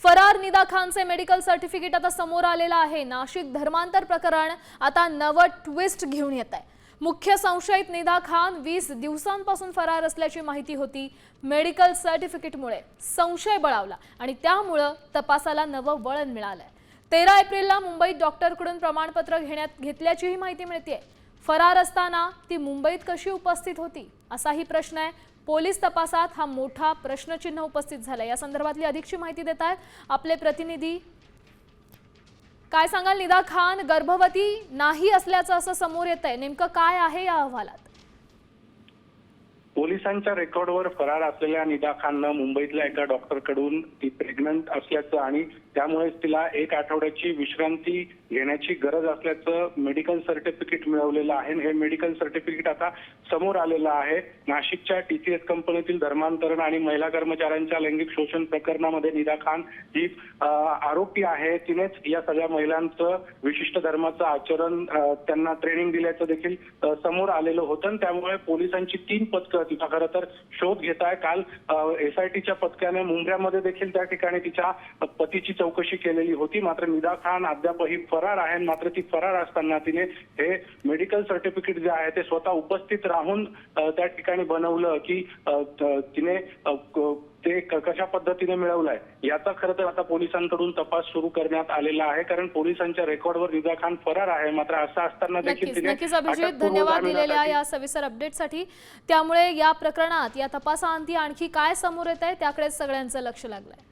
फरार निदा खानचे medical certificate आता समोर आलेलं आहे। नाशिक धर्मांतर प्रकरण आता नवं ट्विस्ट घेऊन येत आहे। मुख्य संशयित निदा खान 20 दिवसांपासून फरार असल्याची माहिती होती। मेडिकल सर्टिफिकेटमुळे संशय बळावला आणि त्यामुळे तपासाला नवं वळण मिळालंय। 13 एप्रिलला मुंबईत डॉक्टरकडून प्रमाणपत्र घेतल्याचीही माहिती मिळते। फरार असताना ती मुंबईत कशी उपस्थित होती असाही प्रश्न आहे। पोलीस तपासात हा मोठा प्रश्नचिन्ह उपस्थित झाला। या संदर्भातली अधिकची माहिती देत आहेत आपले प्रतिनिधी। काय सांगाल, निदा खान गर्भवती नाही असल्याचं असं समोर येतंय, नेमकं काय आहे या अहवालात? पोलिसांच्या रेकॉर्डवर फरार असलेल्या निदा खाननं मुंबईतल्या एका डॉक्टरकडून ती प्रेग्नंट असल्याचं आणि त्यामुळे तिला 1 आठवड्याची विश्रांती घेण्याची गरज असल्याचं मेडिकल सर्टिफिकेट मिळवलेलं आहे। हे मेडिकल सर्टिफिकेट आता समोर आलेलं आहे। नाशिकच्या टीसीएस कंपनीतील धर्मांतरण आणि महिला कर्मचाऱ्यांच्या लैंगिक शोषण प्रकरणामध्ये निदा खान ही आरोपी आहे। तिनेच या सगळ्या महिलांचं विशिष्ट धर्माचं आचरण त्यांना ट्रेनिंग दिल्याचं देखील समोर आलेलं होतं। त्यामुळे पोलिसांची 3 पथकं तिचा खरं तर शोध घेत आहे। काल एसआयटीच्या पथकाने मुंब्र्यामध्ये देखील त्या ठिकाणी तिच्या पतीची चौकशी केलेली होती। मात्र निदा खान अद्यापही फरार आहे। मात्र ती फरार असताना तिने हे मेडिकल सर्टिफिकेट जे आहे ते स्वतः उपस्थित राहून त्या ठिकाणी बनवलं की तिने ते कशा पद्धतीने मिळवलंय याचा खरं तर आता पोलिसांकडून तपास सुरू करण्यात आलेला आहे। कारण पोलिसांच्या रेकॉर्डवर निदा खान फरार आहे। मात्र असं असताना देखील नक्कीच अभिजित, धन्यवाद दिलेल्या या सविस्तर अपडेटसाठी। त्यामुळे या प्रकरणात या तपासाअंती आणखी काय समोर येत आहे त्याकडे सगळ्यांचं लक्ष लागलंय।